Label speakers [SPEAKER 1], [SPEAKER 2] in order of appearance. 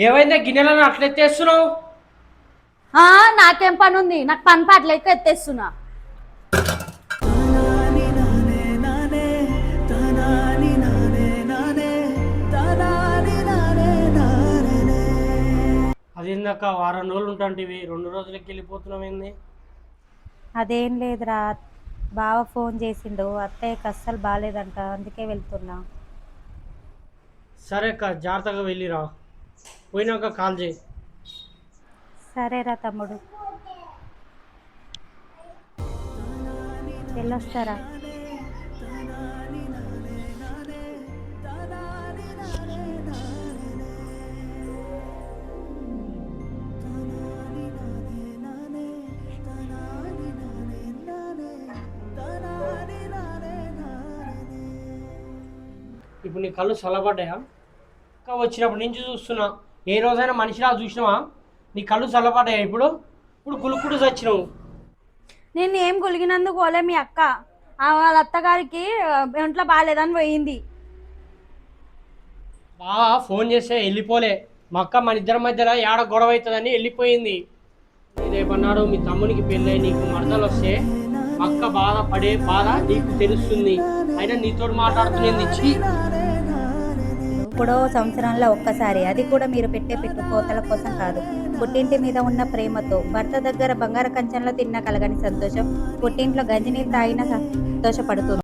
[SPEAKER 1] ఏమైందే గిన్నెలను అట్లెత్తేస్తున్నావు?
[SPEAKER 2] నాకేం పని ఉంది? నాకు పని పాటలైతే ఎత్తేస్తున్నా.
[SPEAKER 1] అది ఇందాక వారం రోజులు ఉంటాంటివి, 2 రోజులకి వెళ్ళిపోతున్నావు ఏంది?
[SPEAKER 3] అదేం లేదురా, బావ ఫోన్ చేసిండు, అత్తయ్యకి అస్సలు బాగాలేదంట, అందుకే వెళ్తున్నా.
[SPEAKER 1] సరే అక్క, జాగ్రత్తగా వెళ్ళిరా. పోయినాక కాల్ చేయి.
[SPEAKER 3] సరేరా తమ్ముడు, వెళ్ళొస్తారా?
[SPEAKER 1] ఇప్పుడు నీ కళ్ళు చల్లబడ్డాయా? ఇంకా వచ్చినప్పటి నుంచి చూస్తున్నా, ఏ రోజైనా మనిషిలా చూసినావా? నీ కళ్ళు చల్లబడ్డాయా ఇప్పుడు? ఇప్పుడు గులుకుడు చచ్చినావు.
[SPEAKER 2] నేను ఏం గొలిగినందుకు పోలే మీ అక్క. వాళ్ళ అత్తగారికి ఒంట్లో బాగాలేదని పోయింది.
[SPEAKER 1] బాగా ఫోన్ చేస్తే వెళ్ళిపోలే. మా అక్క మన ఇద్దరి మధ్యలో ఏడ గొడవ అవుతుందని వెళ్ళిపోయింది. రేపన్నాడు మీ తమ్మునికి పెళ్ళి నీకు మరదలు వస్తే మా అక్క బాధపడే బాధ నీకు తెలుస్తుంది. అయినా నీతో మాట్లాడుతున్నది ఇచ్చి
[SPEAKER 3] ఇప్పుడో సంవత్సరంలో ఒక్కసారి, అది కూడా మీరు పెట్టే పెట్టుకోతల కోసం కాదు, పుట్టింటి మీద ఉన్న ప్రేమతో. భర్త దగ్గర బంగారు కంచంలో తిన్న కలగని సంతోషం పుట్టింట్లో గంజినీళ్ళు తాగిన సంతోషపడుతుంది.